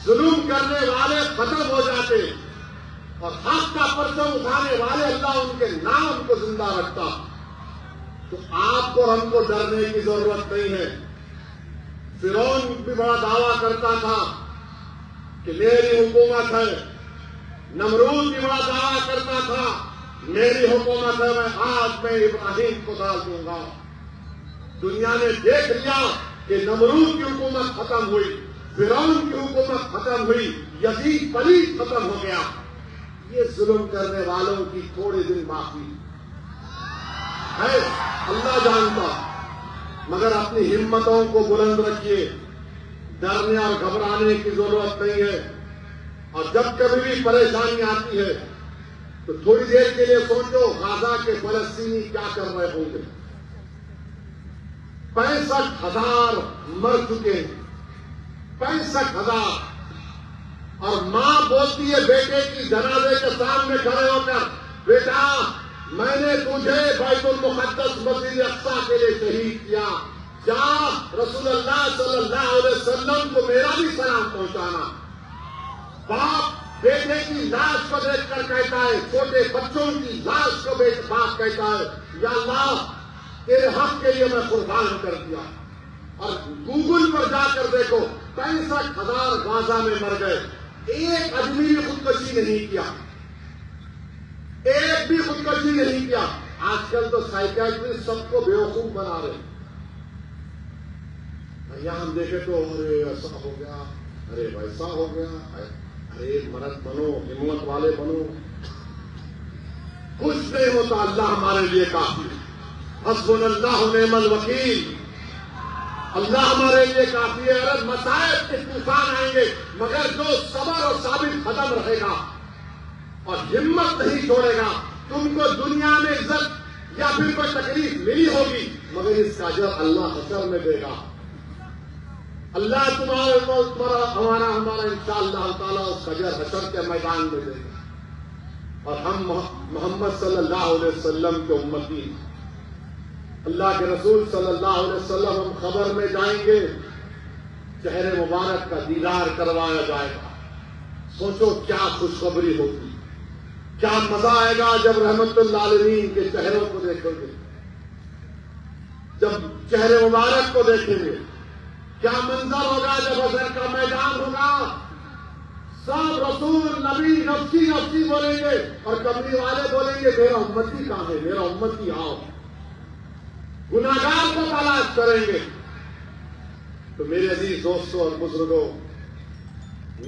जुल्म करने वाले खत्म हो जाते और हक का परचम उठाने वाले अल्लाह उनके नाम को जिंदा रखता। तो आपको हमको डरने की जरूरत नहीं है। फिरौन भी बड़ा दावा करता था कि मेरी हुकूमत है, नमरूद भी बड़ा दावा करता था मेरी हुकूमत है, मैं आज में इब्राहिम को डाल दूंगा। दुनिया ने देख लिया कि नमरूद की हुकूमत खत्म हुई, फिरौन की हुकूमत खत्म हुई, यजीद पलीद खत्म हो गया। ये जुल्म करने वालों की थोड़े दिन बाकी है, अल्लाह जानता। मगर अपनी हिम्मतों को बुलंद रखिए, डरने और घबराने की जरूरत नहीं है। और जब कभी भी परेशानी आती है तो थोड़ी देर के लिए सोचो गाजा के फलस्तीनी क्या कर रहे होंगे। 65,000 मर चुके हैं, 65,000। और मां बोलती है बेटे की जनाजे के सामने खड़े होकर, बेटा मैंने तुझे बैतुल मुक़द्दस मस्जिद अक़सा के लिए शहीद किया, जा रसूलुल्लाह सल्लल्लाहु अलैहि वसल्लम को मेरा भी सलाम पहुंचाना। बाप बेटे की लाश को देखकर कहता है, छोटे बच्चों की लाश को बाप कहता है, या अल्लाह तेरे हक के लिए मैं कुर्बान कर दिया। और गूगल पर जाकर देखो 65,000 गाजा में मर गए, एक आदमी ने खुदकुशी नहीं किया, एक भी खुदकुशी नहीं किया। आजकल तो साइकियाट्रिस्ट सबको बेवकूफ बना रहे। भैया हम देखे तो अरे ऐसा हो गया, अरे वैसा हो गया, अरे मर्द बनो, हिम्मत वाले बनो। कुछ नहीं होता, अल्लाह हमारे लिए काफी है। हस्बुनल्लाहु व निअमल वकील, अल्लाह हमारे लिए काफी है। अरे मसाइब के तूफान आएंगे, मगर जो सबर और साबित कदम रहेगा और हिम्मत नहीं छोड़ेगा, तुमको दुनिया में इज्जत या फिर कोई तकलीफ मिली होगी, मगर इसका अजर अल्लाह हशर में देगा। अल्लाह तुम्हारा हमारा इंशाअल्लाह ताला उस अजर हशर के मैदान में देगा। और हम मोहम्मद सल्लल्लाहु अलैहि वसल्लम के उम्मती, अल्लाह के रसूल सल्लल्लाहु अलैहि वसल्लम, हम खबर में जाएंगे, चेहरे मुबारक का दीदार करवाया जाएगा। सोचो क्या खुशखबरी होगी, क्या मजा आएगा जब रहमतुल आलमीन के चेहरों को देखोगे, जब चेहरे मुबारक को देखेंगे। क्या मंजर होगा जब हशर का मैदान होगा, सब रसूल नबी नफ्सी नफ्सी बोलेंगे और कमरी वाले बोलेंगे मेरा उम्मती कहां है, मेरा उम्मती आओ। गुनाहगार को तलाश करेंगे। तो मेरे अजीज दोस्तों और बुजुर्गों,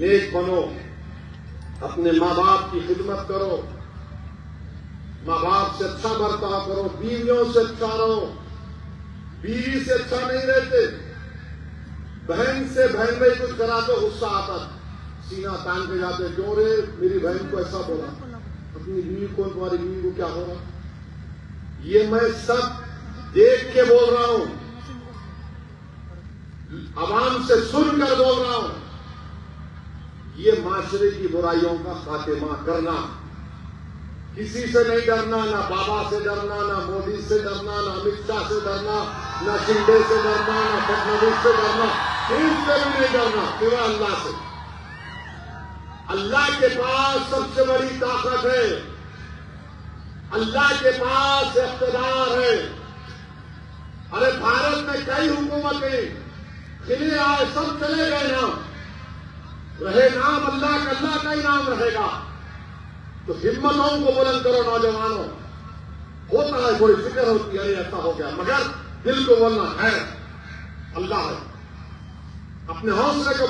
नेक बनो, अपने माँ बाप की खिदमत करो, माँ बाप से अच्छा बर्ताव करो, बीवियों से अच्छा रहो। बीवी से अच्छा नहीं रहते, बहन से बहन में कुछ करा तो गुस्सा आता, सीना तान के जाते, क्यों रे मेरी बहन को ऐसा बोला, अपनी बीवी को, तुम्हारी बीवी को क्या हो रहा। ये मैं सब देख के बोल रहा हूं, आवाम से सुनकर बोल रहा हूं। ये माशरे की बुराइयों का खात्मा करना, किसी से नहीं डरना, ना बाबा से डरना, ना मोदी से डरना, ना अमित शाह से डरना, ना शिंदे से डरना, ना फडणवीस से डरना, किसी से भी नहीं डरना, सिवाय अल्लाह से। अल्लाह के पास सबसे बड़ी ताकत है, अल्लाह के पास इख्तियार है। अरे भारत में कई हुकूमतें खिले आए, सब चले गए नाम, रहे नाम अल्लाह का, अल्लाह का ही नाम रहेगा। तो हिम्मतों को बुलंद करो नौजवानों। होता है कोई फिक्र होती है, ऐसा हो गया, मगर दिल को बोलना है अल्लाह है। अपने हौसले को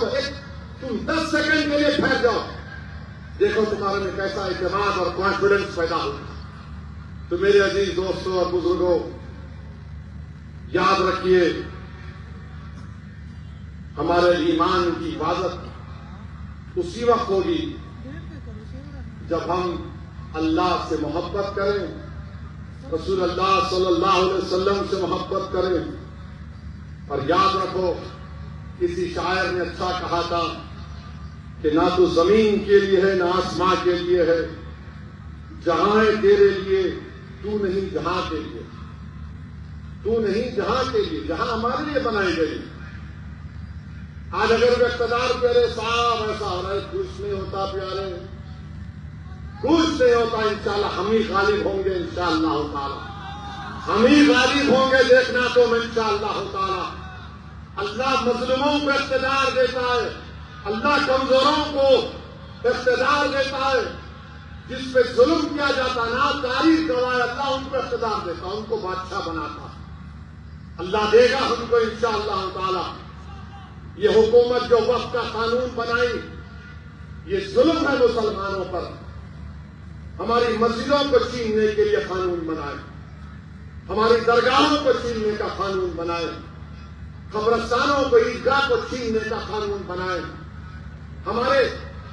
तुम 10 सेकंड के लिए ठहर जाओ, देखो तुम्हारे में कैसा इत्मीनान और कॉन्फिडेंस पैदा होगा। तो मेरे अजीज दोस्तों और बुजुर्गों, याद रखिए, हमारे ईमान की हिफाजत उसी वक्त होगी जब हम अल्लाह से मोहब्बत करें, रसूल अल्लाह सल्लल्लाहु अलैहि वसल्लम से मोहब्बत करें। और याद रखो, किसी शायर ने अच्छा कहा था कि ना तो जमीन के लिए है ना आसमां के लिए है, जहां है तेरे लिए, तू नहीं जहां के लिए, तू नहीं जहां के लिए, जहां हमारे लिए बनाई गई। आज अगर वो इक़्तिदार प्यारे साहब ऐसा हो रहा है, कुछ नहीं होता प्यारे, कुछ नहीं होता। इंशाअल्लाह हम ही गालिब होंगे, इंशाअल्लाह ताला हम ही गालिब होंगे, देखना तुम इंशाअल्लाह ताला। अल्लाह मजलूमों को इक़्तिदार देता है, अल्लाह कमजोरों को इक़्तिदार देता है। जिस पे जुल्म किया जाता ना, तारीफ करवाए, अल्लाह उनको इक़्तिदार देता, उनको बादशाह बनाता। अल्लाह देगा हमको इंशाअल्लाह ताला। ये हुकूमत जो वक्त का कानून बनाई, ये जुल्म है मुसलमानों पर। हमारी मस्जिदों को छीनने के लिए कानून बनाए, हमारी दरगाहों को छीनने का कानून बनाए, कब्रिस्तानों को, ईदगाह को छीनने का कानून बनाए। हमारे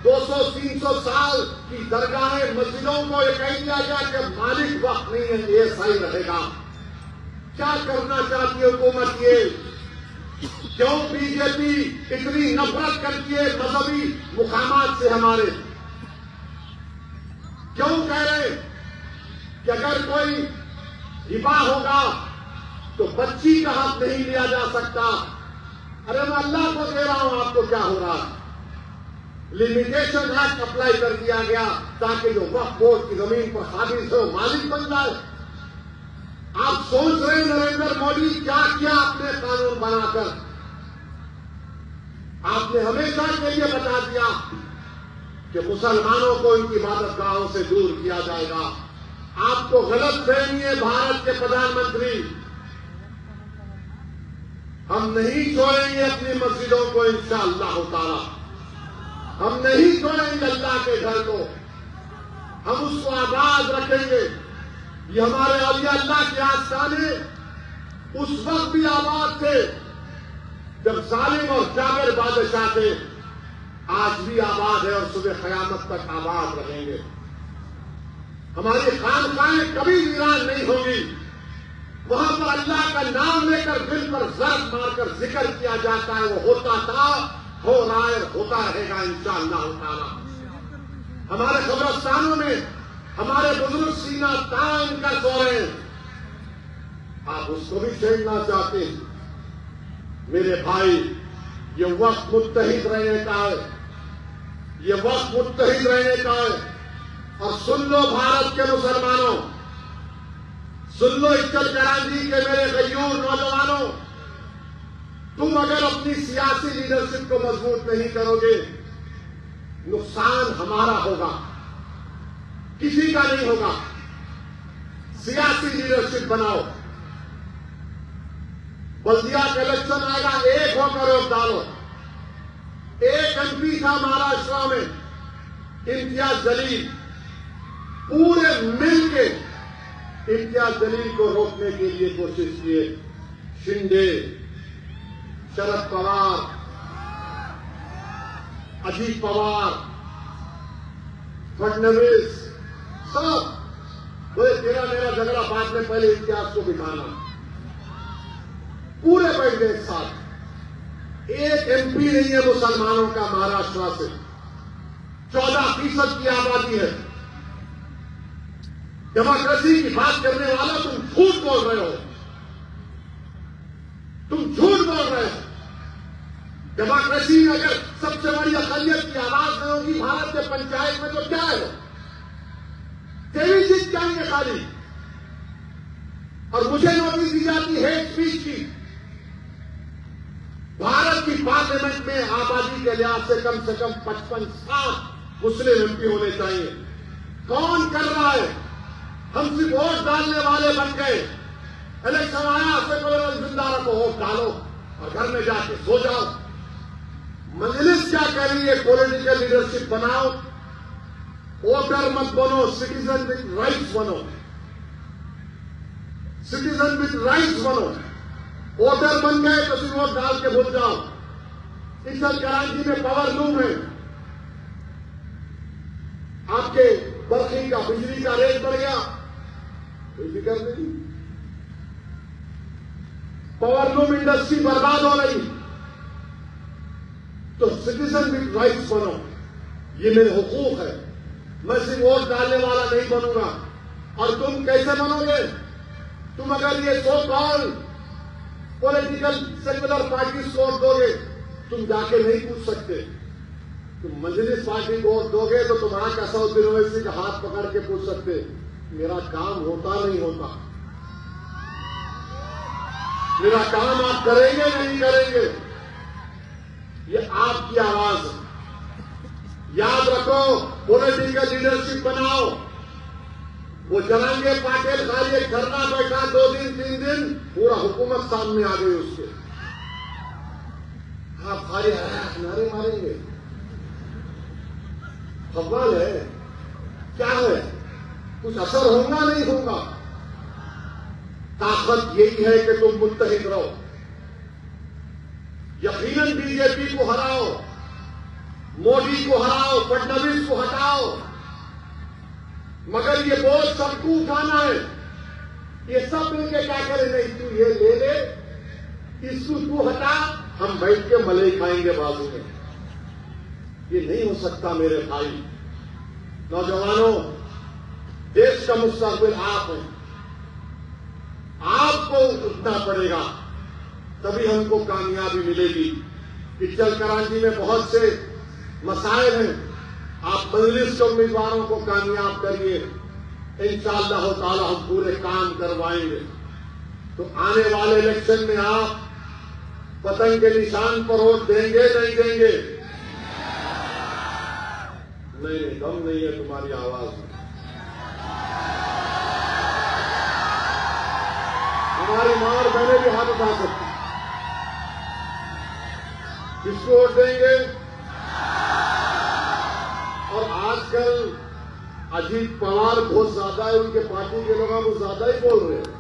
200-300 साल की दरगाहें, मस्जिदों को ये कह दिया गया कि मालिक वक्त नहीं है, ये सही रहेगा। क्या करना चाहती है हुकूमत? ये क्यों बीजेपी इतनी नफरत करती है मजहबी मुकामात से? हमारे क्यों कह रहे कि अगर कोई हिबा होगा तो बच्ची का हक नहीं लिया जा सकता? अरे मैं अल्लाह को दे रहा हूं, आपको क्या हो रहा है? लिमिटेशन एक्ट अप्लाई कर दिया गया ताकि जो वक्फ बोर्ड की जमीन पर काबिज हो मालिक बन जाए। आप सोच रहे हैं नरेंद्र मोदी क्या किया आपने कानून बनाकर? आपने हमेशा के लिए बता दिया कि मुसलमानों को इनकी इबादतगाहों से दूर किया जाएगा। आपको गलत फहमी है भारत के प्रधानमंत्री। हम नहीं छोड़ेंगे अपनी मस्जिदों को इंशाअल्लाह ताला। हम नहीं छोड़ेंगे अल्लाह के घर को, हम उसको आबाद रखेंगे। ये हमारे औलिया अल्लाह के आस्थाने उस वक्त भी आबाद थे जब जालिम और जाबिर बादशाह थे, आज भी आबाद है और सुबह कयामत तक आबाद रहेंगे। हमारी खानकाहें कभी वीरान नहीं होंगी। वहां पर अल्लाह का नाम लेकर दिल पर जर्ब मारकर जिक्र किया जाता है। वो होता था, हो रहा है, होता रहेगा इंशाअल्लाह ताला। हमारे कब्रिस्तानों में हमारे बुजुर्ग सीना तान कर सो रहे हैं, आप उसको भी छेड़ना चाहते हैं? मेरे भाई, ये वक्त मुत्तहिद रहने का है, ये वक्त मुत्तहिद रहने का है। और सुन लो भारत के मुसलमानों, सुन लो इक्कल कराची के मेरे गयूर नौजवानों, तुम अगर अपनी सियासी लीडरशिप को मजबूत नहीं करोगे, नुकसान हमारा होगा, किसी का नहीं होगा। सियासी लीडरशिप बनाओ। बल्दिया का इलेक्शन आएगा, एक होकर वोट डालो। एक एमपी था महाराष्ट्र में, इम्तियाज जलील, पूरे मिलके इम्तियाज जलील को रोकने के लिए कोशिश किए। शिंदे, शरद पवार, अजीत पवार, फडणवीस, सब बोले तेरा मेरा झगड़ा बाद में, पहले इम्तियाज को बिठाना। पूरे बैठ गए एक साथ। एक एमपी नहीं है मुसलमानों का महाराष्ट्र से। 14% की आबादी है। डेमोक्रेसी की बात करने वाला तुम झूठ बोल रहे हो, तुम झूठ बोल रहे हो। डेमोक्रेसी में अगर सबसे बड़ी अकलियत की आवाज नहीं होगी भारत के पंचायत में, तो क्या है? तेरी जीत जाएंगे खाली। और मुझे नोटिस दी जाती है स्पीच की। भारत की पार्लियामेंट में आबादी के लिहाज से कम 55-60 मुस्लिम एमपी होने चाहिए। कौन कर रहा है? हम सिर्फ वोट डालने वाले बन गए। इलेक्शन आया, सेकुलर जिंदा रखो, वोट डालो और घर में जाके सो जाओ। मजलिस क्या कह रही है? पॉलिटिकल लीडरशिप बनाओ, वोटर मत बनो, सिटीजन विद राइट्स बनो। सिटीजन विद राइट्स बनो। वोटर बन गए तो सिर्फ वोट डाल के भूल जाओ। इधर कराची में पावर लूम है, आपके बर्फी का बिजली का रेट बढ़ गया, कोई फिक्र नहीं। पावर लूम इंडस्ट्री बर्बाद हो रही। तो सिटीजन विद राइट्स बनो, ये मेरे हुकूक है। मैं सिर्फ वोट डालने वाला नहीं बनूंगा। और तुम कैसे बनोगे? तुम अगर ये सो कॉल पॉलिटिकल सेक्युलर पार्टी को वोट दोगे, तुम जाके नहीं पूछ सकते। तुम मजलिस पार्टी को वोट दोगे तो तुम आके असदुद्दीन ओवैसी का हाथ पकड़ के पूछ सकते, मेरा काम होता नहीं होता, मेरा काम आप करेंगे नहीं करेंगे। ये आपकी आवाज है। याद रखो, पॉलिटिकल लीडरशिप बनाओ। वो जरांगे पाटिल खाली एक धरना बैठा 2 दिन 3 दिन, पूरा हुकूमत सामने आ गई उसके। आप खाली नारे मारेंगे, सवाल है क्या है? कुछ असर होगा नहीं होगा? ताकत यही है कि तुम मुत्तहिद रहो। यकीनन बीजेपी को हराओ, मोदी को हराओ, फडणवीस को हटाओ, मगर ये बोझ सबको उठाना है। ये सब मिलकर क्या करें? नहीं, तू ये ले ले, इसको तू हटा, हम बैठ के मलाई खाएंगे बाजू में। ये नहीं हो सकता मेरे भाई। नौजवानों, देश का मुस्तकबिल आप हैं, आपको उठना पड़ेगा, तभी हमको कामयाबी मिलेगी। पिक्चर कराची में बहुत से मसाइल हैं, आप मजलिस के उम्मीदवारों को कामयाब करिए, इंशाअल्लाह ताला हम पूरे काम करवाएंगे। तो आने वाले इलेक्शन में आप पतंग के निशान पर वोट देंगे नहीं देंगे? नहीं, दम नहीं है तुम्हारी आवाज में। हमारी मां और बहनें भी हाथ उठा सकती। किसको वोट देंगे? और आजकल अजीत पवार बहुत ज्यादा है, उनके पार्टी के लोग वो ज्यादा ही बोल रहे हैं।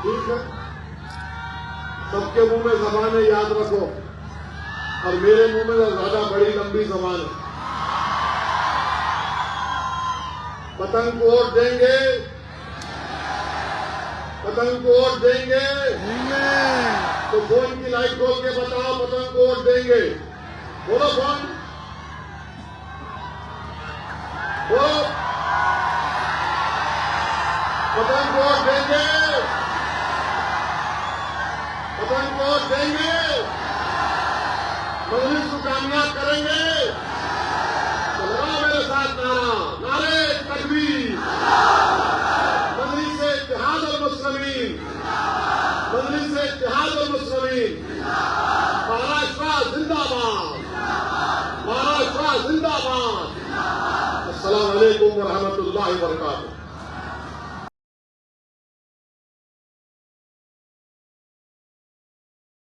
ठीक है, सबके मुंह में जबान है, याद रखो, और मेरे मुंह में ज्यादा बड़ी लंबी जबान है। पतंग को वोट देंगे, पतंग को वोट देंगे, तो फोन की लाइट खोल के बताओ पतंग को वोट देंगे। बोलो फोन, बोलो, पतंग को वोट देंगे, पतंग को वोट देंगे, मजलिस को कामयाब करेंगे। तो लगाओ मेरे साथ नारा, नारे तकबीर, मजलिस से इत्तेहाद और मुस्लिमीन, मजलिस से इत्तेहाद और मुस्लिमीन, महाराष्ट्र जिंदाबाद, महाराष्ट्र जिंदाबाद। अस्सलाम वालेकुम व रहमतुल्लाहि व बरकातुहू।